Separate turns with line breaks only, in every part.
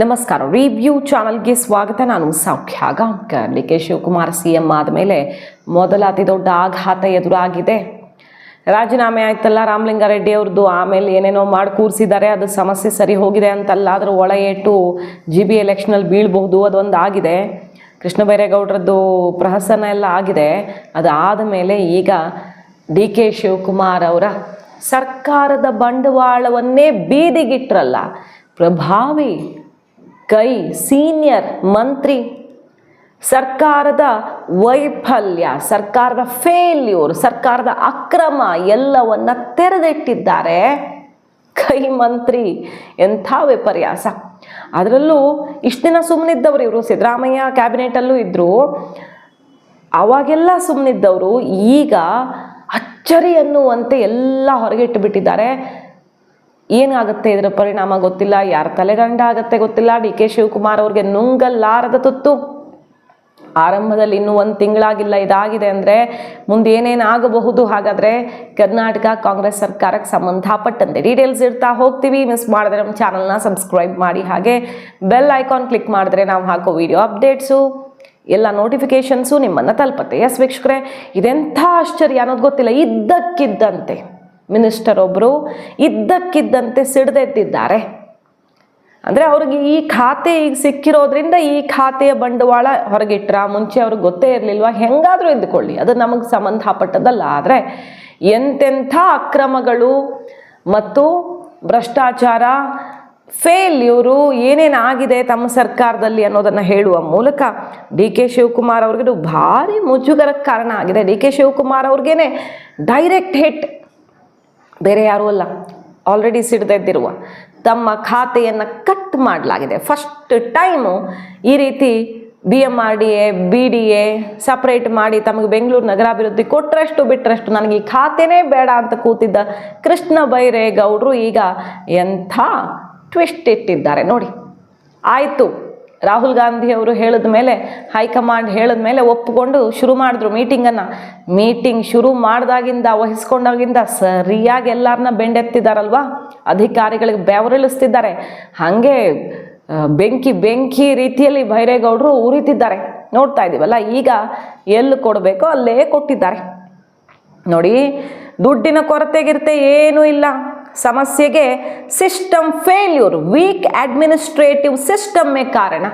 ನಮಸ್ಕಾರ. ರಿವ್ಯೂ ಚಾನಲ್ಗೆ ಸ್ವಾಗತ. ನಾನು ಸೌಖ್ಯ ಗಾಂವ್ಕರ್. ಡಿ.ಕೆ. ಶಿವಕುಮಾರ್ ಸಿಎಂ ಆದಮೇಲೆ ಮೊದಲ ಅತಿ ದೊಡ್ಡ ಆಘಾತ ಎದುರಾಗಿದೆ. ರಾಜೀನಾಮೆ ಆಯ್ತಲ್ಲ ರಾಮಲಿಂಗಾರೆಡ್ಡಿ ಅವ್ರದ್ದು, ಆಮೇಲೆ ಏನೇನೋ ಮಾಡಿ ಕೂರಿಸಿದ್ದಾರೆ. ಅದು ಸಮಸ್ಯೆ ಸರಿ ಹೋಗಿದೆ ಅಂತಲ್ಲ, ಅದರ ಒಳ ಏಟು GB ಎಲೆಕ್ಷನಲ್ಲಿ ಬೀಳ್ಬಹುದು, ಅದೊಂದು ಆಗಿದೆ. ಕೃಷ್ಣ ಬೈರೇಗೌಡರದ್ದು ಪ್ರಹಸನ ಎಲ್ಲ ಆಗಿದೆ. ಅದಾದ ಮೇಲೆ ಈಗ ಡಿ.ಕೆ. ಶಿವಕುಮಾರ್ ಅವರ ಸರ್ಕಾರದ ಬಂಡವಾಳವನ್ನೇ ಬೀದಿಗಿಟ್ರಲ್ಲ, ಪ್ರಭಾವಿ ಕೈ ಸೀನಿಯರ್ ಮಂತ್ರಿ, ಸರ್ಕಾರದ ವೈಫಲ್ಯ, ಸರ್ಕಾರದ ಫೇಲ್ಯೂರ್, ಸರ್ಕಾರದ ಅಕ್ರಮ ಎಲ್ಲವನ್ನ ತೆರೆದಿಟ್ಟಿದ್ದಾರೆ ಕೈ ಮಂತ್ರಿ. ಎಂಥ ವಿಪರ್ಯಾಸ! ಅದರಲ್ಲೂ ಇಷ್ಟು ದಿನ ಸುಮ್ಮನಿದ್ದವರು ಇವರು. ಸಿದ್ದರಾಮಯ್ಯ ಕ್ಯಾಬಿನೆಟಲ್ಲೂ ಇದ್ದರು, ಅವಾಗೆಲ್ಲ ಸುಮ್ಮನಿದ್ದವರು ಈಗ ಅಚ್ಚರಿ ಅನ್ನುವಂತೆ ಎಲ್ಲ ಹೊರಗಿಟ್ಟು ಬಿಟ್ಟಿದ್ದಾರೆ. ಏನಾಗುತ್ತೆ ಇದರ ಪರಿಣಾಮ ಗೊತ್ತಿಲ್ಲ, ಯಾರ ತಲೆಗಂಡ ಆಗುತ್ತೆ ಗೊತ್ತಿಲ್ಲ. ಡಿ.ಕೆ. ಶಿವಕುಮಾರ್ ಅವ್ರಿಗೆ ನುಂಗಲಾರದ ತುತ್ತು. ಆರಂಭದಲ್ಲಿ ಇನ್ನೂ 1 ತಿಂಗಳಾಗಿಲ್ಲ ಇದಾಗಿದೆ ಅಂದರೆ ಮುಂದೆ ಏನೇನು ಆಗಬಹುದು. ಹಾಗಾದರೆ ಕರ್ನಾಟಕ ಕಾಂಗ್ರೆಸ್ ಸರ್ಕಾರಕ್ಕೆ ಸಂಬಂಧಪಟ್ಟಂತೆ ಡೀಟೇಲ್ಸ್ ಇರ್ತಾ ಹೋಗ್ತೀವಿ. ಮಿಸ್ ಮಾಡಿದ್ರೆ ನಮ್ಮ ಚಾನಲ್ನ ಸಬ್ಸ್ಕ್ರೈಬ್ ಮಾಡಿ, ಹಾಗೆ ಬೆಲ್ ಐಕಾನ್ ಕ್ಲಿಕ್ ಮಾಡಿದ್ರೆ ನಾವು ಹಾಕೋ ವಿಡಿಯೋ ಅಪ್ಡೇಟ್ಸು ಎಲ್ಲ ನೋಟಿಫಿಕೇಶನ್ಸು ನಿಮ್ಮನ್ನು ತಲುಪತ್ತೆ. ಎಸ್ ವೀಕ್ಷಕರೇ, ಇದೆಂಥ ಆಶ್ಚರ್ಯ ಅನ್ನೋದು ಗೊತ್ತಿಲ್ಲ. ಇದ್ದಕ್ಕಿದ್ದಂತೆ ಮಿನಿಸ್ಟರ್ ಒಬ್ಬರು ಇದ್ದಕ್ಕಿದ್ದಂತೆ ಸಿಡಿದೆದ್ದಿದ್ದಾರೆ. ಅಂದರೆ ಅವ್ರಿಗೆ ಈ ಖಾತೆ ಈಗ ಸಿಕ್ಕಿರೋದ್ರಿಂದ ಈ ಖಾತೆಯ ಬಂಡವಾಳ ಹೊರಗಿಟ್ರ, ಮುಂಚೆ ಅವ್ರಿಗೆ ಗೊತ್ತೇ ಇರಲಿಲ್ವಾ? ಹೆಂಗಾದರೂ ಇದ್ದುಕೊಳ್ಳಿ, ಅದು ನಮಗೆ ಸಂಬಂಧಪಟ್ಟದಲ್ಲ. ಆದರೆ ಎಂತೆಂಥ ಅಕ್ರಮಗಳು ಮತ್ತು ಭ್ರಷ್ಟಾಚಾರ, ಫೇಲ್ಯೂರು ಏನೇನಾಗಿದೆ ತಮ್ಮ ಸರ್ಕಾರದಲ್ಲಿ ಅನ್ನೋದನ್ನು ಹೇಳುವ ಮೂಲಕ ಡಿ.ಕೆ. ಶಿವಕುಮಾರ್ ಅವ್ರಿಗೂ ಭಾರಿ ಮುಜುಗರಕ್ಕೆ ಕಾರಣ ಆಗಿದೆ. ಡಿ.ಕೆ. ಶಿವಕುಮಾರ್ ಅವ್ರಿಗೇನೆ ಡೈರೆಕ್ಟ್ ಹಿಟ್, ಬೇರೆ ಯಾರೂ ಅಲ್ಲ. ಆಲ್ರೆಡಿ ಸಿಡಿದೆದ್ದಿರುವ ತಮ್ಮ ಖಾತೆಯನ್ನು ಕಟ್ ಮಾಡಲಾಗಿದೆ. ಫಸ್ಟ್ ಟೈಮು ಈ ರೀತಿ BMRDA BDA ಸಪ್ರೇಟ್ ಮಾಡಿ ತಮಗೆ ಬೆಂಗಳೂರು ನಗರಾಭಿವೃದ್ಧಿ ಕೊಟ್ಟರಷ್ಟು ಬಿಟ್ಟರಷ್ಟು ನನಗೆ ಈ ಖಾತೆನೇ ಬೇಡ ಅಂತ ಕೂತಿದ್ದ ಕೃಷ್ಣ ಬೈರೇಗೌಡರು ಈಗ ಎಂಥ ಟ್ವಿಸ್ಟ್ ಇಟ್ಟಿದ್ದಾರೆ ನೋಡಿ. ಆಯಿತು, ರಾಹುಲ್ ಗಾಂಧಿ ಅವರು ಹೇಳಿದ ಮೇಲೆ, ಹೈಕಮಾಂಡ್ ಹೇಳಿದ ಮೇಲೆ ಒಪ್ಪಿಕೊಂಡು ಶುರು ಮಾಡಿದ್ರು ಮೀಟಿಂಗನ್ನು. ಮೀಟಿಂಗ್ ಶುರು ಮಾಡಿದಾಗಿಂದ, ವಹಿಸ್ಕೊಂಡಾಗಿಂದ ಸರಿಯಾಗಿ ಎಲ್ಲರನ್ನ ಬೆಂಡೆತ್ತಿದ್ದಾರಲ್ವ, ಅಧಿಕಾರಿಗಳಿಗೆ ಬೆವರಿಳಿಸ್ತಿದ್ದಾರೆ. ಹಾಗೆ ಬೆಂಕಿ ರೀತಿಯಲ್ಲಿ ಬೈರೇಗೌಡರು ಉರಿತಿದ್ದಾರೆ. ನೋಡ್ತಾ ಇದ್ದೀವಲ್ಲ, ಈಗ ಎಲ್ಲಿ ಕೊಡಬೇಕೋ ಅಲ್ಲೇ ಕೊಟ್ಟಿದ್ದಾರೆ ನೋಡಿ. ದುಡ್ಡಿನ ಕೊರತೆಗಿರುತ್ತೆ ಏನೂ ಇಲ್ಲ. ಸಮಸ್ಯೆಗೆ ಸಿಸ್ಟಮ್ ಫೇಲ್ಯೂರ್, ವೀಕ್ ಅಡ್ಮಿನಿಸ್ಟ್ರೇಟಿವ್ ಸಿಸ್ಟಮ್ಮೇ ಕಾರಣ.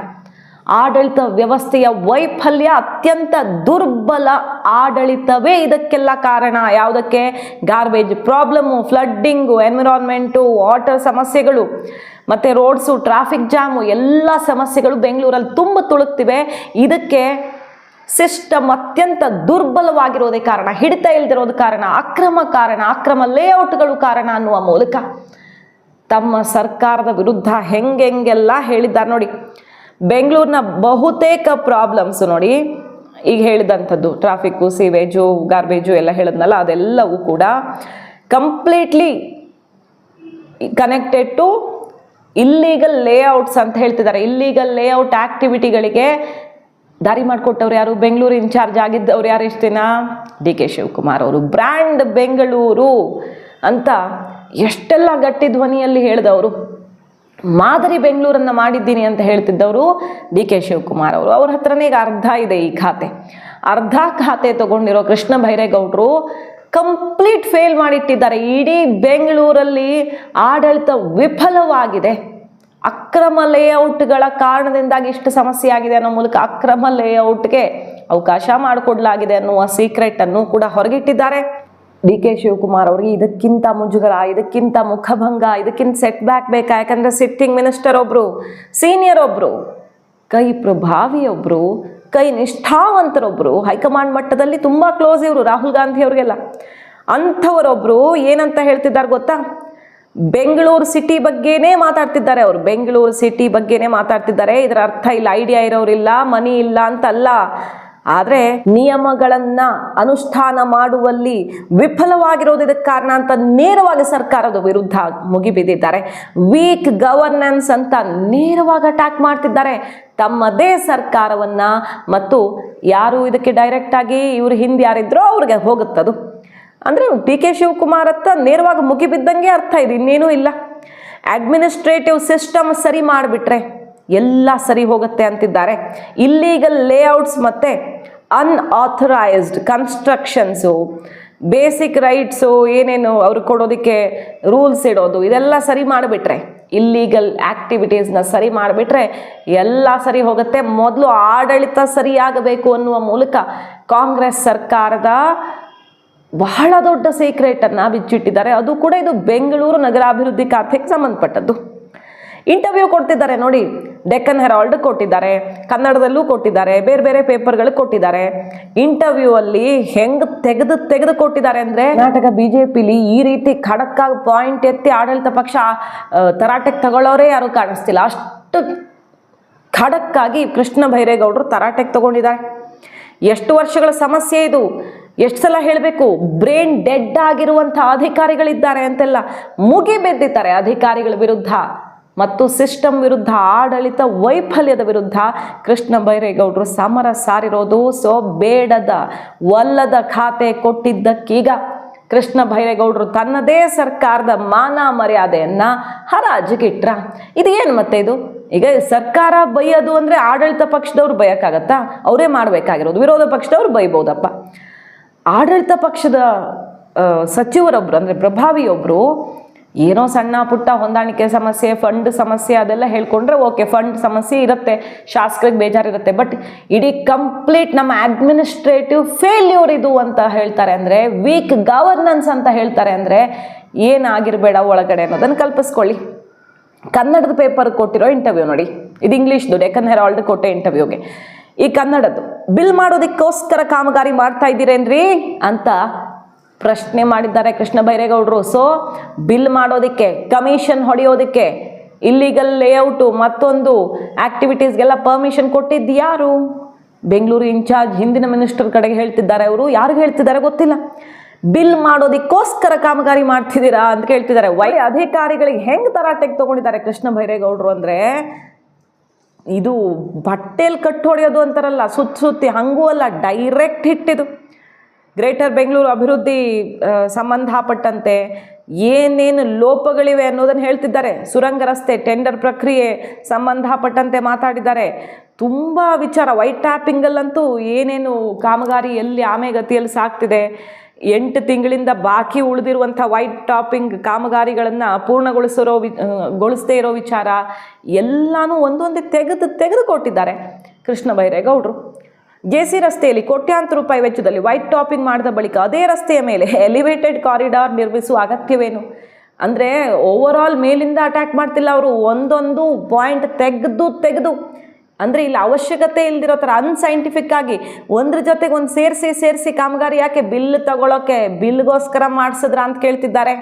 ಆಡಳಿತ ವ್ಯವಸ್ಥೆಯ ವೈಫಲ್ಯ, ಅತ್ಯಂತ ದುರ್ಬಲ ಆಡಳಿತವೇ ಇದಕ್ಕೆಲ್ಲ ಕಾರಣ. ಯಾವುದಕ್ಕೆ? ಗಾರ್ಬೇಜ್ ಪ್ರಾಬ್ಲಮ್ಮು, ಫ್ಲಡ್ಡಿಂಗು, ಎನ್ವಿರಾನ್ಮೆಂಟು, ವಾಟರ್ ಸಮಸ್ಯೆಗಳು, ಮತ್ತು ರೋಡ್ಸು, ಟ್ರಾಫಿಕ್ ಜಾಮು, ಎಲ್ಲ ಸಮಸ್ಯೆಗಳು ಬೆಂಗಳೂರಲ್ಲಿ ತುಂಬ ತುಳುಕ್ತಿವೆ. ಇದಕ್ಕೆ ಸಿಸ್ಟಮ್ ಅತ್ಯಂತ ದುರ್ಬಲವಾಗಿರೋದೇ ಕಾರಣ, ಹಿಡಿತ ಇಲ್ದಿರೋದು ಕಾರಣ, ಅಕ್ರಮ ಲೇಔಟ್ಗಳು ಕಾರಣ ಅನ್ನುವ ಮೂಲಕ ತಮ್ಮ ಸರ್ಕಾರದ ವಿರುದ್ಧ ಹೆಂಗೆಲ್ಲ ಹೇಳಿದ್ದಾರೆ ನೋಡಿ. ಬೆಂಗಳೂರಿನ ಬಹುತೇಕ ಪ್ರಾಬ್ಲಮ್ಸು ನೋಡಿ, ಈಗ ಹೇಳಿದಂಥದ್ದು ಟ್ರಾಫಿಕ್ಕು, ಸೀವೇಜು, ಗಾರ್ಬೇಜು ಎಲ್ಲ ಹೇಳಿದ್ನಲ್ಲ, ಅದೆಲ್ಲವೂ ಕೂಡ completely connected to illegal layouts ಅಂತ ಹೇಳ್ತಿದ್ದಾರೆ. ಇಲ್ಲೀಗಲ್ ಲೇಔಟ್ ಆಕ್ಟಿವಿಟಿಗಳಿಗೆ ದಾರಿ ಮಾಡಿಕೊಟ್ಟವ್ರು ಯಾರು? ಬೆಂಗಳೂರು ಇನ್ಚಾರ್ಜ್ ಆಗಿದ್ದವ್ರು ಯಾರು ಇಷ್ಟು ದಿನ? ಡಿ.ಕೆ. ಶಿವಕುಮಾರ್ ಅವರು. ಬ್ರ್ಯಾಂಡ್ ಬೆಂಗಳೂರು ಅಂತ ಎಷ್ಟೆಲ್ಲ ಗಟ್ಟಿ ಧ್ವನಿಯಲ್ಲಿ ಹೇಳಿದವರು, ಮಾದರಿ ಬೆಂಗಳೂರನ್ನು ಮಾಡಿದ್ದೀನಿ ಅಂತ ಹೇಳ್ತಿದ್ದವರು ಡಿ.ಕೆ. ಶಿವಕುಮಾರ್ ಅವರು. ಅವ್ರ ಹತ್ರನೇ ಈಗ ಅರ್ಧ ಇದೆ ಈ ಖಾತೆ. ಅರ್ಧ ಖಾತೆ ತಗೊಂಡಿರೋ ಕೃಷ್ಣ ಬೈರೇಗೌಡರು ಕಂಪ್ಲೀಟ್ ಫೇಲ್ ಮಾಡಿಟ್ಟಿದ್ದಾರೆ. ಇಡೀ ಬೆಂಗಳೂರಲ್ಲಿ ಆಡಳಿತ ವಿಫಲವಾಗಿದೆ. ಅಕ್ರಮ ಲೇಔಟ್ಗಳ ಕಾರಣದಿಂದಾಗಿ ಇಷ್ಟು ಸಮಸ್ಯೆ ಆಗಿದೆ ಅನ್ನೋ ಮೂಲಕ ಅಕ್ರಮ ಲೇಔಟ್ಗೆ ಅವಕಾಶ ಮಾಡಿಕೊಡ್ಲಾಗಿದೆ ಅನ್ನುವ ಸೀಕ್ರೆಟನ್ನು ಕೂಡ ಹೊರಗಿಟ್ಟಿದ್ದಾರೆ. ಡಿ.ಕೆ. ಶಿವಕುಮಾರ್ ಅವರಿಗೆ ಇದಕ್ಕಿಂತ ಮುಜುಗರ, ಇದಕ್ಕಿಂತ ಮುಖಭಂಗ, ಇದಕ್ಕಿಂತ ಸೆಟ್ ಬ್ಯಾಕ್ ಬೇಕಾ? ಯಾಕಂದರೆ ಸಿಟ್ಟಿಂಗ್ ಮಿನಿಸ್ಟರ್ ಒಬ್ಬರು, ಸೀನಿಯರ್ ಒಬ್ಬರು, ಕೈ ಪ್ರಭಾವಿಯೊಬ್ಬರು, ಕೈ ನಿಷ್ಠಾವಂತರೊಬ್ಬರು, ಹೈಕಮಾಂಡ್ ಮಟ್ಟದಲ್ಲಿ ತುಂಬ ಕ್ಲೋಸ್ ಇವರು ರಾಹುಲ್ ಗಾಂಧಿ ಅವರಿಗೆಲ್ಲ. ಅಂಥವರೊಬ್ಬರು ಏನಂತ ಹೇಳ್ತಿದ್ದಾರೆ ಗೊತ್ತಾ? ಬೆಂಗಳೂರು ಸಿಟಿ ಬಗ್ಗೆನೇ ಮಾತಾಡ್ತಿದ್ದಾರೆ ಅವರು. ಬೆಂಗಳೂರು ಸಿಟಿ ಬಗ್ಗೆನೇ ಮಾತಾಡ್ತಿದ್ದಾರೆ. ಇದರ ಅರ್ಥ ಇಲ್ಲಿ ಐಡಿಯಾ ಇರೋರಿಲ್ಲ, ಮನಿ ಇಲ್ಲ ಅಂತಲ್ಲ, ಆದರೆ ನಿಯಮಗಳನ್ನ ಅನುಷ್ಠಾನ ಮಾಡುವಲ್ಲಿ ವಿಫಲವಾಗಿರೋದು ಇದಕ್ಕೆ ಕಾರಣ ಅಂತ ನೇರವಾಗಿ ಸರ್ಕಾರದ ವಿರುದ್ಧ ಮುಗಿಬಿದ್ದಿದ್ದಾರೆ. ವೀಕ್ ಗವರ್ನೆನ್ಸ್ ಅಂತ ನೇರವಾಗಿ ಅಟ್ಯಾಕ್ ಮಾಡ್ತಿದ್ದಾರೆ ತಮ್ಮದೇ ಸರ್ಕಾರವನ್ನ. ಮತ್ತು ಯಾರು ಇದಕ್ಕೆ ಡೈರೆಕ್ಟ್ ಆಗಿ ಇವರು ಹಿಂದೆ ಯಾರಿದ್ರೋ ಅವ್ರಿಗೆ ಹೋಗುತ್ತದು. ಅಂದರೆ ಡಿ.ಕೆ. ಶಿವಕುಮಾರ್ ಹತ್ತ ನೇರವಾಗಿ ಮುಗಿಬಿದ್ದಂಗೆ ಅರ್ಥ, ಇದು ಇನ್ನೇನೂ ಇಲ್ಲ. ಅಡ್ಮಿನಿಸ್ಟ್ರೇಟಿವ್ ಸಿಸ್ಟಮ್ ಸರಿ ಮಾಡಿಬಿಟ್ರೆ ಎಲ್ಲ ಸರಿ ಹೋಗುತ್ತೆ ಅಂತಿದ್ದಾರೆ. ಇಲ್ಲೀಗಲ್ ಲೇಔಟ್ಸ್ ಮತ್ತು ಅನ್ಆಥರೈಸ್ಡ್ ಕನ್ಸ್ಟ್ರಕ್ಷನ್ಸು, ಬೇಸಿಕ್ ರೈಟ್ಸು ಏನೇನು ಅವ್ರಿಗೆ ಕೊಡೋದಕ್ಕೆ ರೂಲ್ಸ್ ಇಡೋದು, ಇದೆಲ್ಲ ಸರಿ ಮಾಡಿಬಿಟ್ರೆ, ಇಲ್ಲೀಗಲ್ ಆ್ಯಕ್ಟಿವಿಟೀಸ್ನ ಸರಿ ಮಾಡಿಬಿಟ್ರೆ ಎಲ್ಲ ಸರಿ ಹೋಗುತ್ತೆ. ಮೊದಲು ಆಡಳಿತ ಸರಿಯಾಗಬೇಕು ಅನ್ನುವ ಮೂಲಕ ಕಾಂಗ್ರೆಸ್ ಸರ್ಕಾರದ ಬಹಳ ದೊಡ್ಡ ಸೀಕ್ರೆಟನ್ನು ಬಿಚ್ಚಿಟ್ಟಿದ್ದಾರೆ. ಅದು ಕೂಡ ಇದು ಬೆಂಗಳೂರು ನಗರಾಭಿವೃದ್ಧಿ ಖಾತೆಗೆ ಸಂಬಂಧಪಟ್ಟದ್ದು. ಇಂಟರ್ವ್ಯೂ ಕೊಡ್ತಿದ್ದಾರೆ ನೋಡಿ, ಡೆಕ್ಕನ್ ಹೆರಾಲ್ಡ್ ಕೊಟ್ಟಿದ್ದಾರೆ, ಕನ್ನಡದಲ್ಲೂ ಕೊಟ್ಟಿದ್ದಾರೆ, ಬೇರೆ ಬೇರೆ ಪೇಪರ್ಗಳಿಗೆ ಕೊಟ್ಟಿದ್ದಾರೆ. ಇಂಟರ್ವ್ಯೂ ಅಲ್ಲಿ ಹೆಂಗೆ ತೆಗೆದು ಕೊಟ್ಟಿದ್ದಾರೆ ಅಂದರೆ, ಕರ್ನಾಟಕ ಬಿಜೆಪಿಲಿ ಈ ರೀತಿ ಖಡಕ್ಕಾಗಿ ಪಾಯಿಂಟ್ ಎತ್ತಿ ಆಡಳಿತ ಪಕ್ಷ ತರಾಟೆಗೆ ತಗೊಳ್ಳೋರೇ ಯಾರು ಕಾಣಿಸ್ತಿಲ್ಲ. ಅಷ್ಟು ಖಡಕ್ಕಾಗಿ ಕೃಷ್ಣ ಬೈರೇಗೌಡರು ತರಾಟೆಗೆ ತಗೊಂಡಿದ್ದಾರೆ. ಎಷ್ಟು ವರ್ಷಗಳ ಸಮಸ್ಯೆ ಇದು, ಎಷ್ಟು ಸಲ ಹೇಳಬೇಕು. ಬ್ರೈನ್ ಡೆಡ್ ಆಗಿರುವಂಥ ಅಧಿಕಾರಿಗಳಿದ್ದಾರೆ ಅಂತೆಲ್ಲ ಮುಗಿಬಿದ್ದಿದ್ದಾರೆ ಅಧಿಕಾರಿಗಳ ವಿರುದ್ಧ ಮತ್ತು ಸಿಸ್ಟಮ್ ವಿರುದ್ಧ, ಆಡಳಿತ ವೈಫಲ್ಯದ ವಿರುದ್ಧ ಕೃಷ್ಣ ಬೈರೇಗೌಡರು ಸಮರ ಸಾರಿರೋದು. ಸೊ ಬೇಡದ ವಲ್ಲದ ಖಾತೆ ಕೊಟ್ಟಿದ್ದಕ್ಕೀಗ ಕೃಷ್ಣ ಬೈರೇಗೌಡರು ತನ್ನದೇ ಸರ್ಕಾರದ ಮಾನ ಮರ್ಯಾದೆಯನ್ನು ಹರಾಜಿಗಿಟ್ರ. ಇದು ಏನು ಮತ್ತೆ ಇದು? ಈಗ ಸರ್ಕಾರ ಬೈಯೋದು ಅಂದರೆ ಆಡಳಿತ ಪಕ್ಷದವ್ರು ಬೈಯೋಕ್ಕಾಗತ್ತಾ? ಅವರೇ ಮಾಡಬೇಕಾಗಿರೋದು. ವಿರೋಧ ಪಕ್ಷದವ್ರು ಬೈಬೋದಪ್ಪ. ಆಡಳಿತ ಪಕ್ಷದ ಸಚಿವರೊಬ್ಬರು ಅಂದರೆ ಪ್ರಭಾವಿಯೊಬ್ಬರು ಏನೋ ಸಣ್ಣ ಪುಟ್ಟ ಹೊಂದಾಣಿಕೆ ಸಮಸ್ಯೆ, ಫಂಡ್ ಸಮಸ್ಯೆ ಅದೆಲ್ಲ ಹೇಳ್ಕೊಂಡ್ರೆ ಓಕೆ, ಫಂಡ್ ಸಮಸ್ಯೆ ಇರುತ್ತೆ, ಶಾಸಕರಿಗೆ ಬೇಜಾರಿರುತ್ತೆ. ಬಟ್ ಇಡೀ ಕಂಪ್ಲೀಟ್ ನಮ್ಮ ಅಡ್ಮಿನಿಸ್ಟ್ರೇಟಿವ್ ಫೇಲ್ಯೂರ್ ಇದು ಅಂತ ಹೇಳ್ತಾರೆ ಅಂದರೆ, ವೀಕ್ ಗವರ್ನೆನ್ಸ್ ಅಂತ ಹೇಳ್ತಾರೆ ಅಂದರೆ ಏನಾಗಿರಬೇಡ ಒಳಗಡೆ ಅನ್ನೋದನ್ನು ಕಲ್ಪಿಸ್ಕೊಳ್ಳಿ. ಕನ್ನಡದ ಪೇಪರ್ ಕೊಟ್ಟಿರೋ ಇಂಟರ್ವ್ಯೂ ನೋಡಿ, ಇದು ಇಂಗ್ಲೀಷ್ದು, ಡೆಕ್ಕನ್ ಹೆರಾಲ್ಡ್ ಕೊಟ್ಟೆ ಇಂಟರ್ವ್ಯೂಗೆ. ಈ ಕನ್ನಡದ್ದು, ಬಿಲ್ ಮಾಡೋದಕ್ಕೋಸ್ಕರ ಕಾಮಗಾರಿ ಮಾಡ್ತಾ ಇದ್ದೀರೇನ್ರಿ ಅಂತ ಪ್ರಶ್ನೆ ಮಾಡಿದ್ದಾರೆ ಕೃಷ್ಣ ಬೈರೇಗೌಡರು. ಸೊ ಬಿಲ್ ಮಾಡೋದಕ್ಕೆ, ಕಮಿಷನ್ ಹೊಡೆಯೋದಕ್ಕೆ, ಇಲ್ಲಿಗಲ್ ಲೇಔಟು ಮತ್ತೊಂದು ಆ್ಯಕ್ಟಿವಿಟೀಸ್ಗೆಲ್ಲ ಪರ್ಮಿಷನ್ ಕೊಟ್ಟಿದ್ದು ಯಾರು? ಬೆಂಗಳೂರು ಇನ್ಚಾರ್ಜ್ ಹಿಂದಿನ ಮಿನಿಸ್ಟರ್ ಕಡೆಗೆ ಹೇಳ್ತಿದ್ದಾರೆ ಅವರು. ಯಾರಿಗೆ ಹೇಳ್ತಿದ್ದಾರೆ ಗೊತ್ತಿಲ್ಲ. ಬಿಲ್ ಮಾಡೋದಕ್ಕೋಸ್ಕರ ಕಾಮಗಾರಿ ಮಾಡ್ತಿದ್ದೀರಾ ಅಂತ ಕೇಳ್ತಿದ್ದಾರೆ. ಅಧಿಕಾರಿಗಳಿಗೆ ಹೆಂಗೆ ತರಾಟೆಗೆ ತಗೊಂಡಿದ್ದಾರೆ ಕೃಷ್ಣ ಬೈರೇಗೌಡರು ಅಂದರೆ, ಇದು ಬಟ್ಟೆಯಲ್ಲಿ ಕಟ್ಟು ಹೊಡೆಯೋದು ಅಂತಾರಲ್ಲ, ಸುತ್ತಿ ಹಂಗೂ ಅಲ್ಲ, ಡೈರೆಕ್ಟ್ ಹಿಟ್ಟಿದು. ಗ್ರೇಟರ್ ಬೆಂಗಳೂರು ಅಭಿವೃದ್ಧಿ ಸಂಬಂಧಪಟ್ಟಂತೆ ಏನೇನು ಲೋಪಗಳಿವೆ ಅನ್ನೋದನ್ನು ಹೇಳ್ತಿದ್ದಾರೆ. ಸುರಂಗ ರಸ್ತೆ ಟೆಂಡರ್ ಪ್ರಕ್ರಿಯೆ ಸಂಬಂಧಪಟ್ಟಂತೆ ಮಾತಾಡಿದ್ದಾರೆ. ತುಂಬ ವಿಚಾರ. ವೈಟ್ ಟ್ಯಾಪಿಂಗಲ್ಲಂತೂ ಏನೇನು ಕಾಮಗಾರಿ ಎಲ್ಲಿ ಆಮೆಗತಿಯಲ್ಲಿ ಸಾಗ್ತಿದೆ, 8 ತಿಂಗಳಿಂದ ಬಾಕಿ ಉಳಿದಿರುವಂಥ ವೈಟ್ ಟಾಪಿಂಗ್ ಕಾಮಗಾರಿಗಳನ್ನು ಗೊಳಿಸದೇ ಇರೋ ವಿಚಾರ ಎಲ್ಲನೂ ಒಂದೊಂದೇ ತೆಗೆದು ಕೊಟ್ಟಿದ್ದಾರೆ ಕೃಷ್ಣ ಬೈರೇಗೌಡರು. JC ರಸ್ತೆಯಲ್ಲಿ ಕೋಟ್ಯಾಂತರ ರೂಪಾಯಿ ವೆಚ್ಚದಲ್ಲಿ ವೈಟ್ ಟಾಪಿಂಗ್ ಮಾಡಿದ ಬಳಿಕ ಅದೇ ರಸ್ತೆಯ ಮೇಲೆ ಎಲಿವೇಟೆಡ್ ಕಾರಿಡಾರ್ ನಿರ್ಮಿಸುವ ಅಗತ್ಯವೇನು? ಅಂದರೆ ಓವರ್ ಆಲ್ ಮೇಲಿಂದ ಅಟ್ಯಾಕ್ ಮಾಡ್ತಿಲ್ಲ ಅವರು, ಒಂದೊಂದು ಪಾಯಿಂಟ್ ತೆಗೆದು ಅಂದರೆ ಇಲ್ಲಿ ಅವಶ್ಯಕತೆ ಇಲ್ದಿರೋ ಥರ ಅನ್ಸೈಂಟಿಫಿಕ್ ಆಗಿ ಒಂದ್ರ ಜೊತೆಗೆ ಒಂದು ಸೇರಿಸಿ ಕಾಮಗಾರಿ ಯಾಕೆ ಬಿಲ್ ತಗೊಳ್ಳೋಕೆ, ಬಿಲ್ಗೋಸ್ಕರ ಮಾಡಿಸಿದ್ರ ಅಂತ ಕೇಳ್ತಿದ್ದಾರೆ.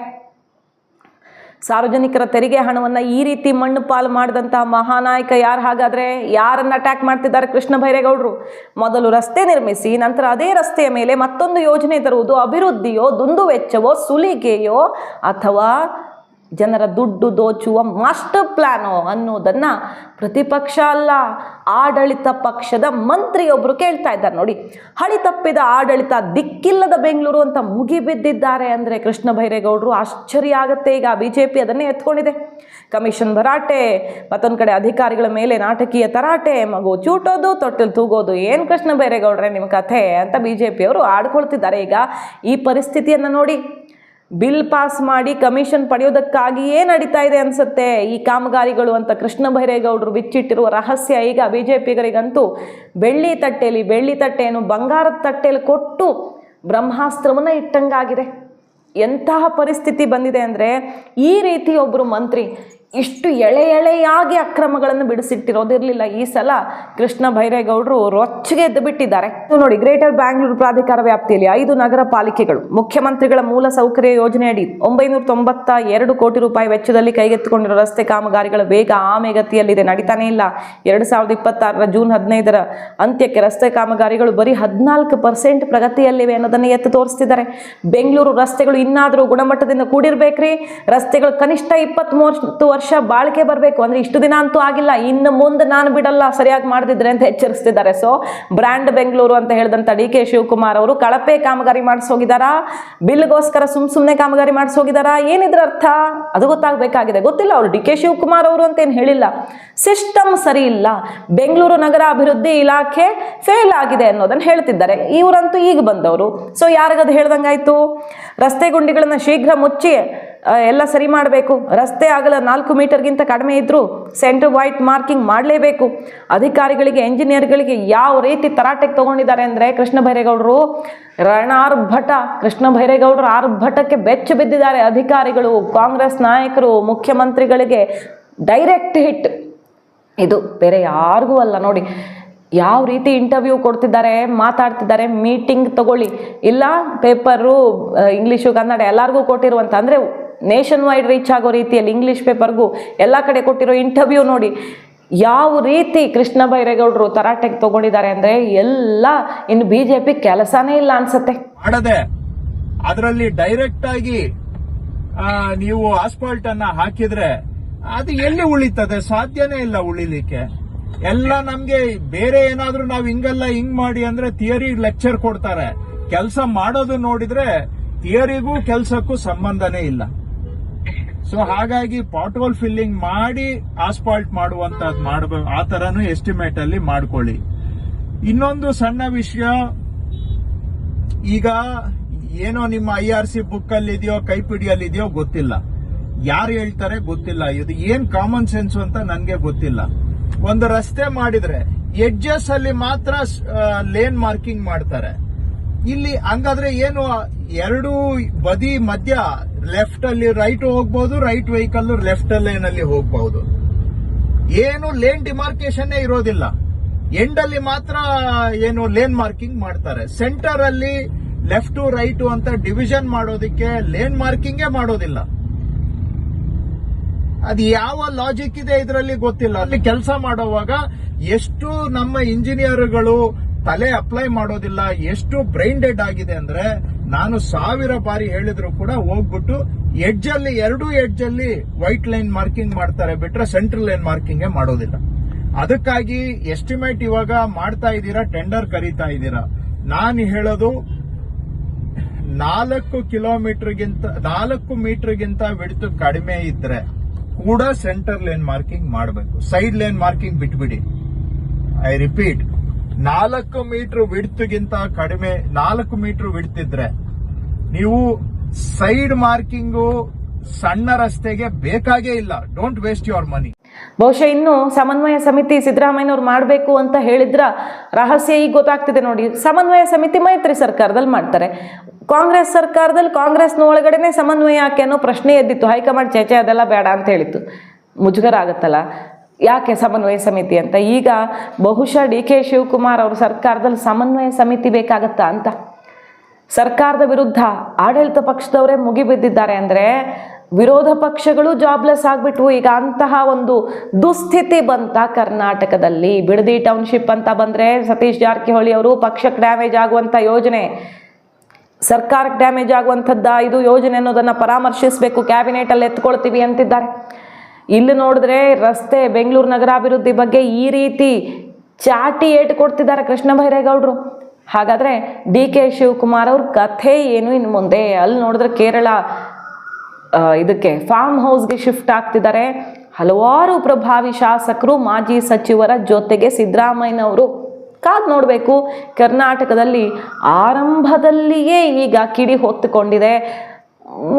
ಸಾರ್ವಜನಿಕರ ತೆರಿಗೆ ಹಣವನ್ನು ಈ ರೀತಿ ಮಣ್ಣು ಪಾಲು ಮಾಡಿದಂತಹ ಮಹಾನಾಯಕ ಯಾರು? ಹಾಗಾದರೆ ಯಾರನ್ನು ಅಟ್ಯಾಕ್ ಮಾಡ್ತಿದ್ದಾರೆ ಕೃಷ್ಣ ಬೈರೇಗೌಡರು? ಮೊದಲು ರಸ್ತೆ ನಿರ್ಮಿಸಿ, ನಂತರ ಅದೇ ರಸ್ತೆಯ ಮೇಲೆ ಮತ್ತೊಂದು ಯೋಜನೆ ತರುವುದು ಅಭಿವೃದ್ಧಿಯೋ, ದುಂದು ವೆಚ್ಚವೋ, ಸುಲಿಗೆಯೋ ಅಥವಾ ಜನರ ದುಡ್ಡು ದೋಚುವ ಮಾಸ್ಟರ್ ಪ್ಲ್ಯಾನೋ ಅನ್ನೋದನ್ನು ಪ್ರತಿಪಕ್ಷ ಅಲ್ಲ, ಆಡಳಿತ ಪಕ್ಷದ ಮಂತ್ರಿಯೊಬ್ಬರು ಕೇಳ್ತಾ ಇದ್ದಾರೆ ನೋಡಿ. ಹಳಿ ತಪ್ಪಿದ ಆಡಳಿತ, ದಿಕ್ಕಿಲ್ಲದ ಬೆಂಗಳೂರು ಅಂತ ಮುಗಿಬಿದ್ದಿದ್ದಾರೆ ಅಂದರೆ ಕೃಷ್ಣ ಬೈರೇಗೌಡರು. ಆಶ್ಚರ್ಯ ಆಗುತ್ತೆ. ಈಗ BJP ಅದನ್ನೇ ಎತ್ಕೊಂಡಿದೆ. ಕಮಿಷನ್ ಭರಾಟೆ, ಮತ್ತೊಂದು ಕಡೆ ಅಧಿಕಾರಿಗಳ ಮೇಲೆ ನಾಟಕೀಯ ತರಾಟೆ, ಮಗು ಚೂಟೋದು, ತೊಟ್ಟಲು ತೂಗೋದು. ಏನು ಕೃಷ್ಣ ಬೈರೇಗೌಡ್ರೆ ನಿಮ್ಮ ಕಥೆ ಅಂತ BJPಯವರು ಆಡ್ಕೊಳ್ತಿದ್ದಾರೆ. ಈಗ ಈ ಪರಿಸ್ಥಿತಿಯನ್ನು ನೋಡಿ, ಬಿಲ್ ಪಾಸ್ ಮಾಡಿ ಕಮಿಷನ್ ಪಡೆಯೋದಕ್ಕಾಗಿಯೇ ನಡೀತಾ ಇದೆ ಅನಿಸುತ್ತೆ ಈ ಕಾಮಗಾರಿಗಳು ಅಂತ ಕೃಷ್ಣ ಬೈರೇಗೌಡರು ಬಿಚ್ಚಿಟ್ಟಿರುವ ರಹಸ್ಯ ಈಗ BJPಗರಿಗಂತೂ ಬೆಳ್ಳಿ ತಟ್ಟೆಯನ್ನು ಬಂಗಾರದ ತಟ್ಟೆಯಲ್ಲಿ ಕೊಟ್ಟು ಬ್ರಹ್ಮಾಸ್ತ್ರವನ್ನು ಇಟ್ಟಂಗಾಗಿದೆ. ಎಂತಹ ಪರಿಸ್ಥಿತಿ ಬಂದಿದೆ ಅಂದರೆ, ಈ ರೀತಿ ಒಬ್ಬರು ಮಂತ್ರಿ ಇಷ್ಟು ಎಳೆಯಾಗಿ ಅಕ್ರಮಗಳನ್ನು ಬಿಡಿಸಿಟ್ಟಿರೋದಿರಲಿಲ್ಲ. ಈ ಸಲ ಕೃಷ್ಣ ಬೈರೇಗೌಡರು ರೊಚ್ಚಿಗೆ ಎದ್ದು ಬಿಟ್ಟಿದ್ದಾರೆ. ನೋಡಿ, ಗ್ರೇಟರ್ ಬ್ಯಾಂಗ್ಳೂರು ಪ್ರಾಧಿಕಾರ ವ್ಯಾಪ್ತಿಯಲ್ಲಿ 5 ನಗರ ಪಾಲಿಕೆಗಳು ಮುಖ್ಯಮಂತ್ರಿಗಳ ಮೂಲ ಸೌಕರ್ಯ ಯೋಜನೆಯಡಿ 992 ಕೋಟಿ ರೂಪಾಯಿ ವೆಚ್ಚದಲ್ಲಿ ಕೈಗೆತ್ತಿಕೊಂಡಿರೋ ರಸ್ತೆ ಕಾಮಗಾರಿಗಳ ವೇಗ ಆಮೆಗತಿಯಲ್ಲಿದೆ, ನಡೀತಾನೇ ಇಲ್ಲ. 2026 ಜೂನ್ 15 ಅಂತ್ಯಕ್ಕೆ ರಸ್ತೆ ಕಾಮಗಾರಿಗಳು ಬರೀ 14% ಪ್ರಗತಿಯಲ್ಲಿವೆ ಅನ್ನೋದನ್ನು ಎತ್ತು ತೋರಿಸ್ತಿದ್ದಾರೆ. ಬೆಂಗಳೂರು ರಸ್ತೆಗಳು ಇನ್ನಾದರೂ ಗುಣಮಟ್ಟದಿಂದ ಕೂಡಿರ್ಬೇಕ್ರಿ. ರಸ್ತೆಗಳು ಕನಿಷ್ಠ 23 ವರ್ಷ ವರ್ಷ ಬಾಳಿಕೆ ಬರಬೇಕು. ಅಂದರೆ ಇಷ್ಟು ದಿನ ಅಂತೂ ಆಗಿಲ್ಲ, ಇನ್ನು ಮುಂದೆ ನಾನು ಬಿಡಲ್ಲ ಸರಿಯಾಗಿ ಮಾಡದಿದ್ರೆ ಅಂತ ಎಚ್ಚರಿಸ್ತಿದ್ದಾರೆ. ಸೊ ಬ್ರ್ಯಾಂಡ್ ಬೆಂಗಳೂರು ಅಂತ ಹೇಳಿದಂಥ ಡಿ ಕೆ ಶಿವಕುಮಾರ್ ಅವರು ಕಳಪೆ ಕಾಮಗಾರಿ ಮಾಡಿಸೋಗಿದಾರಾ, ಬಿಲ್ಗೋಸ್ಕರ ಸುಮ್ಮನೆ ಕಾಮಗಾರಿ ಮಾಡಿಸೋಗಿದಾರಾ, ಏನಿದ್ರ ಅರ್ಥ ಅದು ಗೊತ್ತಾಗಬೇಕಾಗಿದೆ. ಗೊತ್ತಿಲ್ಲ, ಅವರು ಡಿ ಕೆ ಶಿವಕುಮಾರ್ ಅವರು ಅಂತ ಏನು ಹೇಳಿಲ್ಲ. ಸಿಸ್ಟಮ್ ಸರಿ ಇಲ್ಲ, ಬೆಂಗಳೂರು ನಗರ ಅಭಿವೃದ್ಧಿ ಇಲಾಖೆ ಫೇಲ್ ಆಗಿದೆ ಅನ್ನೋದನ್ನು ಹೇಳ್ತಿದ್ದಾರೆ. ಇವರಂತೂ ಈಗ ಬಂದವರು. ಸೊ ಯಾರಿಗದು ಹೇಳ್ದಂಗಾಯ್ತು? ರಸ್ತೆ ಗುಂಡಿಗಳನ್ನ ಶೀಘ್ರ ಮುಚ್ಚಿ ಎಲ್ಲ ಸರಿ ಮಾಡಬೇಕು. ರಸ್ತೆ ಅಗಲ 4 ಮೀಟರ್ಗಿಂತ ಕಡಿಮೆ ಇದ್ದರೂ ಸೆಂಟರ್ ವೈಟ್ ಮಾರ್ಕಿಂಗ್ ಮಾಡಲೇಬೇಕು. ಅಧಿಕಾರಿಗಳಿಗೆ, ಎಂಜಿನಿಯರ್ಗಳಿಗೆ ಯಾವ ರೀತಿ ತರಾಟೆಗೆ ತಗೊಂಡಿದ್ದಾರೆ ಅಂದರೆ ಕೃಷ್ಣ ಬೈರೇಗೌಡರು ರಣಾರ್ಭಟ, ಕೃಷ್ಣ ಬೈರೇಗೌಡರು ಆರ್ಭಟಕ್ಕೆ ಬೆಚ್ಚ ಬಿದ್ದಿದ್ದಾರೆ. ಅಧಿಕಾರಿಗಳು, ಕಾಂಗ್ರೆಸ್ ನಾಯಕರು, ಮುಖ್ಯಮಂತ್ರಿಗಳಿಗೆ ಡೈರೆಕ್ಟ್ ಹಿಟ್. ಇದು ಬೇರೆ ಯಾರಿಗೂ ಅಲ್ಲ. ನೋಡಿ ಯಾವ ರೀತಿ ಇಂಟರ್ವ್ಯೂ ಕೊಡ್ತಿದ್ದಾರೆ, ಮಾತಾಡ್ತಿದ್ದಾರೆ. ಮೀಟಿಂಗ್ ತಗೊಳ್ಳಿ, ಇಲ್ಲ ಪೇಪರು ಇಂಗ್ಲೀಷು ಕನ್ನಡ ಎಲ್ಲರಿಗೂ ಕೊಟ್ಟಿರುವಂಥ, ಅಂದರೆ ನೇಷನ್ ವೈಡ್ ರೀಚ್ ಆಗೋ ರೀತಿಯಲ್ಲಿ ಇಂಗ್ಲೀಷ್ ಪೇಪರ್ಗೂ ಎಲ್ಲ ಕಡೆ ಕೊಟ್ಟಿರೋ ಇಂಟರ್ವ್ಯೂ ನೋಡಿ ಯಾವ ರೀತಿ ಕೃಷ್ಣ ಬೈರೇಗೌಡರು ತರಾಟೆಗೆ ತಗೊಂಡಿದ್ದಾರೆ ಅಂದರೆ ಎಲ್ಲ ಇನ್ನು BJP ಕೆಲಸನೇ ಇಲ್ಲ ಅನ್ಸುತ್ತೆ.
ಮಾಡದೆ ಅದರಲ್ಲಿ ಡೈರೆಕ್ಟ್ ಆಗಿ ನೀವು ಆಸ್ಫಾಲ್ಟ್ ಅನ್ನ ಹಾಕಿದ್ರೆ ಅದು ಎಲ್ಲಿ ಉಳಿತದೆ? ಸಾಧ್ಯನೇ ಇಲ್ಲ ಉಳಿಲಿಕ್ಕೆ. ಎಲ್ಲ ನಮ್ಗೆ ಬೇರೆ ಏನಾದ್ರೂ ನಾವ್ ಹಿಂಗಲ್ಲ ಹಿಂಗ್ ಮಾಡಿ ಅಂದ್ರೆ ಥಿಯರಿ ಲೆಕ್ಚರ್ ಕೊಡ್ತಾರೆ. ಕೆಲಸ ಮಾಡೋದು ನೋಡಿದ್ರೆ ಥಿಯರಿಗೂ ಕೆಲಸಕ್ಕೂ ಸಂಬಂಧನೇ ಇಲ್ಲ. ಸೊ ಹಾಗಾಗಿ ಪಾಟ್ ಹೋಲ್ ಫಿಲ್ಲಿಂಗ್ ಮಾಡಿ ಆಸ್ಫಾಲ್ಟ್ ಮಾಡುವಂತದ್ದು ಮಾಡಬೇಕು. ಆ ತರನು ಎಸ್ಟಿಮೇಟ್ ಅಲ್ಲಿ ಮಾಡ್ಕೊಳ್ಳಿ. ಇನ್ನೊಂದು ಸಣ್ಣ ವಿಷಯ, ಈಗ ಏನೋ ನಿಮ್ಮ IRC ಬುಕ್ ಅಲ್ಲಿ ಇದೆಯೋ ಕೈಪಿಡಿಯಲ್ಲಿ ಇದೆಯೋ ಗೊತ್ತಿಲ್ಲ, ಯಾರು ಹೇಳ್ತಾರೆ ಗೊತ್ತಿಲ್ಲ. ಇದು ಏನ್ ಕಾಮನ್ ಸೆನ್ಸ್ ಅಂತ ನನ್ಗೆ ಗೊತ್ತಿಲ್ಲ. ಒಂದು ರಸ್ತೆ ಮಾಡಿದ್ರೆ ಎಡ್ಜಸ್ ಅಲ್ಲಿ ಮಾತ್ರ ಲೇನ್ ಮಾರ್ಕಿಂಗ್ ಮಾಡ್ತಾರೆ. ಇಲ್ಲಿ ಹಂಗಾದ್ರೆ ಏನು, ಎರಡು ಬದಿ ಮಧ್ಯ ಲೆಫ್ಟ್ ಅಲ್ಲಿ ರೈಟ್ ಹೋಗ್ಬಹುದು, ರೈಟ್ ವೆಹಿಕಲ್ ಲೆಫ್ಟ್ ಲೇನ್ ಅಲ್ಲಿ ಹೋಗಬಹುದು. ಏನು ಲೇನ್ ಡಿಮಾರ್ಕೇಶನ್ ಇರೋದಿಲ್ಲ. ಎಂಡ್ ಅಲ್ಲಿ ಮಾತ್ರ ಏನು ಲೇನ್ ಮಾರ್ಕಿಂಗ್ ಮಾಡ್ತಾರೆ. ಸೆಂಟರ್ ಅಲ್ಲಿ ಲೆಫ್ಟ್ ರೈಟ್ ಅಂತ ಡಿವಿಷನ್ ಮಾಡೋದಿಕ್ಕೆ ಲೇನ್ ಮಾರ್ಕಿಂಗೇ ಮಾಡೋದಿಲ್ಲ. ಅದು ಯಾವ ಲಾಜಿಕ್ ಇದೆ ಇದರಲ್ಲಿ ಗೊತ್ತಿಲ್ಲ. ಅಲ್ಲಿ ಕೆಲಸ ಮಾಡುವಾಗ ಎಷ್ಟು ನಮ್ಮ ಇಂಜಿನಿಯರ್ಗಳು ತಲೆ ಅಪ್ಲೈ ಮಾಡೋದಿಲ್ಲ, ಎಷ್ಟು ಬ್ರೈನ್ ಡೆಡ್ ಆಗಿದೆ ಅಂದ್ರೆ, ನಾನು 1000 ಬಾರಿ ಹೇಳಿದ್ರು ಕೂಡ ಹೋಗ್ಬಿಟ್ಟು ಎಡ್ಜ್ ಅಲ್ಲಿ, ಎರಡು ಎಡ್ಜ್ ಅಲ್ಲಿ ವೈಟ್ ಲೈನ್ ಮಾರ್ಕಿಂಗ್ ಮಾಡ್ತಾರೆ ಬಿಟ್ರೆ ಸೆಂಟ್ರಲ್ ಲೈನ್ ಮಾರ್ಕಿಂಗ್ ಮಾಡೋದಿಲ್ಲ. ಅದಕ್ಕಾಗಿ ಎಸ್ಟಿಮೇಟ್ ಇವಾಗ ಮಾಡ್ತಾ ಇದ್ದೀರಾ, ಟೆಂಡರ್ ಕರೀತಾ ಇದ್ದೀರಾ. ನಾನು ಹೇಳೋದು 4 ಮೀಟರ್ಗಿಂತ ವಿಡ್ತ್ ಕಡಿಮೆ ಇದ್ರೆ ಕೂಡ ಸೆಂಟರ್ ಲೈನ್ ಮಾರ್ಕಿಂಗ್ ಮಾಡಬೇಕು. ಸೈಡ್ ಲೈನ್ ಮಾರ್ಕಿಂಗ್ ಬಿಟ್ಬಿಡಿ. ಐ ರಿಪೀಟ್, 4 ಮೀಟರ್ ವಿಡ್ತ್ಗಿಂತ ಕಡಿಮೆ, 4 ಮೀಟರ್ ವಿಡ್ತ್ ಇದ್ರೆ ನೀವು ಸೈಡ್ ಮಾರ್ಕಿಂಗು ಸಣ್ಣ ರಸ್ತೆಗೆ ಬೇಕಾಗೇ ಇಲ್ಲ. Don't waste your money.
ಬಹುಶಃ ಇನ್ನು ಸಮನ್ವಯ ಸಮಿತಿ ಸಿದ್ದರಾಮಯ್ಯನವ್ರು ಮಾಡಬೇಕು ಅಂತ ಹೇಳಿದ್ರ ರಹಸ್ಯ ಈಗ ಗೊತ್ತಾಗ್ತಿದೆ ನೋಡಿ. ಸಮನ್ವಯ ಸಮಿತಿ ಮೈತ್ರಿ ಸರ್ಕಾರದಲ್ಲಿ ಮಾಡ್ತಾರೆ, ಕಾಂಗ್ರೆಸ್ ಸರ್ಕಾರದಲ್ಲಿ ಕಾಂಗ್ರೆಸ್ನ ಒಳಗಡೆನೆ ಸಮನ್ವಯ ಯಾಕೆ ಅನ್ನೋ ಪ್ರಶ್ನೆ ಎದ್ದಿತ್ತು. ಹೈಕಮಾಂಡ್ ಚೇಚೆ ಅದೆಲ್ಲ ಬೇಡ ಅಂತ ಹೇಳಿತ್ತು. ಮುಜುಗರ ಆಗುತ್ತಲ್ಲ ಯಾಕೆ ಸಮನ್ವಯ ಸಮಿತಿ ಅಂತ. ಈಗ ಬಹುಶಃ ಡಿ ಕೆ ಶಿವಕುಮಾರ್ ಅವ್ರ ಸರ್ಕಾರದಲ್ಲಿ ಸಮನ್ವಯ ಸಮಿತಿ ಬೇಕಾಗತ್ತಾ ಅಂತ. ಸರ್ಕಾರದ ವಿರುದ್ಧ ಆಡಳಿತ ಪಕ್ಷದವರೇ ಮುಗಿಬಿದ್ದಿದ್ದಾರೆ ಅಂದರೆ ವಿರೋಧ ಪಕ್ಷಗಳು ಜಾಬ್ಲೆಸ್ ಆಗ್ಬಿಟ್ವು. ಈಗ ಅಂತಹ ಒಂದು ದುಸ್ಥಿತಿ ಬಂತ ಕರ್ನಾಟಕದಲ್ಲಿ. ಬಿಡದಿ ಟೌನ್ಶಿಪ್ ಅಂತ ಬಂದರೆ ಸತೀಶ್ ಜಾರಕಿಹೊಳಿ ಅವರು ಪಕ್ಷಕ್ಕೆ ಡ್ಯಾಮೇಜ್ ಆಗುವಂಥ ಯೋಜನೆ, ಸರ್ಕಾರಕ್ಕೆ ಡ್ಯಾಮೇಜ್ ಆಗುವಂಥದ್ದು ಇದು ಯೋಜನೆ ಅನ್ನೋದನ್ನು ಪರಾಮರ್ಶಿಸಬೇಕು, ಕ್ಯಾಬಿನೆಟಲ್ಲಿ ಎತ್ಕೊಳ್ತೀವಿ ಅಂತಿದ್ದಾರೆ. ಇಲ್ಲಿ ನೋಡಿದ್ರೆ ರಸ್ತೆ, ಬೆಂಗಳೂರು ನಗರಾಭಿವೃದ್ಧಿ ಬಗ್ಗೆ ಈ ರೀತಿ ಚಾಟಿ ಏಟು ಕೊಡ್ತಿದ್ದಾರೆ ಕೃಷ್ಣ ಬೈರೇಗೌಡರು. ಹಾಗಾದರೆ ಡಿ ಕೆ ಶಿವಕುಮಾರ್ ಅವ್ರ ಕಥೆ ಏನು ಇನ್ನು ಮುಂದೆ? ಅಲ್ಲಿ ನೋಡಿದ್ರೆ ಕೇರಳ ಇದಕ್ಕೆ ಫಾರ್ಮ್ ಹೌಸ್ಗೆ ಶಿಫ್ಟ್ ಆಗ್ತಿದ್ದಾರೆ. ಹಲವಾರು ಪ್ರಭಾವಿ ಶಾಸಕರು, ಮಾಜಿ ಸಚಿವರ ಜೊತೆಗೆ ಸಿದ್ದರಾಮಯ್ಯನವರು. ಕಾದ್ ನೋಡಬೇಕು. ಕರ್ನಾಟಕದಲ್ಲಿ ಆರಂಭದಲ್ಲಿಯೇ ಈಗ ಕಿಡಿ ಹೊತ್ತುಕೊಂಡಿದೆ.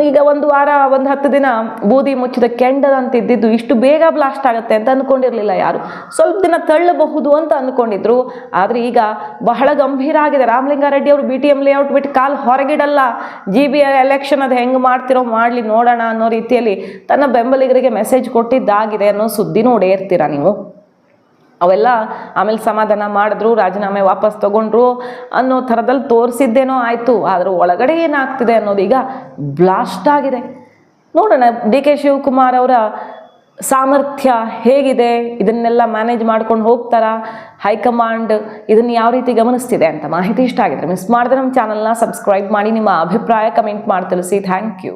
ಈಗ ಒಂದು ವಾರ, ಒಂದು 10 ದಿನ ಬೂದಿ ಮುಚ್ಚಿದ ಕೆಂಡದಂತಿದ್ದು ಇಷ್ಟು ಬೇಗ ಬ್ಲಾಸ್ಟ್ ಆಗುತ್ತೆ ಅಂತ ಅಂದ್ಕೊಂಡಿರಲಿಲ್ಲ ಯಾರು. ಸ್ವಲ್ಪ ದಿನ ತಳ್ಳಬಹುದು ಅಂತ ಅಂದ್ಕೊಂಡಿದ್ರು. ಆದರೆ ಈಗ ಬಹಳ ಗಂಭೀರ ಆಗಿದೆ. ರಾಮಲಿಂಗಾರೆಡ್ಡಿ ಅವರು BTM ಲೇಔಟ್ ಬಿಟ್ಟು ಕಾಲು ಹೊರಗಿಡಲ್ಲ, GBR ಎಲೆಕ್ಷನ್ ಅದು ಹೆಂಗೆ ಮಾಡ್ತಿರೋ ಮಾಡಲಿ ನೋಡೋಣ ಅನ್ನೋ ರೀತಿಯಲ್ಲಿ ತನ್ನ ಬೆಂಬಲಿಗರಿಗೆ ಮೆಸೇಜ್ ಕೊಟ್ಟಿದ್ದಾಗಿದೆ ಅನ್ನೋ ಸುದ್ದಿ ನೋಡೇ ಇರ್ತೀರಾ ನೀವು. ಅವೆಲ್ಲ ಆಮೇಲೆ ಸಮಾಧಾನ ಮಾಡಿದ್ರು, ರಾಜೀನಾಮೆ ವಾಪಸ್ ತಗೊಂಡ್ರು ಅನ್ನೋ ಥರದಲ್ಲಿ ತೋರಿಸಿದ್ದೇನೋ ಆಯಿತು. ಆದರೆ ಒಳಗಡೆ ಏನಾಗ್ತಿದೆ ಅನ್ನೋದು ಈಗ ಬ್ಲಾಸ್ಟ್ ಆಗಿದೆ. ನೋಡೋಣ ಡಿ ಕೆ ಶಿವಕುಮಾರ್ ಅವರ ಸಾಮರ್ಥ್ಯ ಹೇಗಿದೆ, ಇದನ್ನೆಲ್ಲ ಮ್ಯಾನೇಜ್ ಮಾಡ್ಕೊಂಡು ಹೋಗ್ತಾರಾ, ಹೈಕಮಾಂಡ್ ಇದನ್ನು ಯಾವ ರೀತಿ ಗಮನಿಸ್ತಿದೆ ಅಂತ. ಮಾಹಿತಿ ಇಷ್ಟ ಆಗಿದ್ರೆ ಮಿಸ್ ಮಾಡಿದ್ರೆ ನಮ್ಮ ಚಾನಲ್ನ ಸಬ್ಸ್ಕ್ರೈಬ್ ಮಾಡಿ, ನಿಮ್ಮ ಅಭಿಪ್ರಾಯ ಕಮೆಂಟ್ ಮಾಡಿ ತಿಳಿಸಿ. Thank you.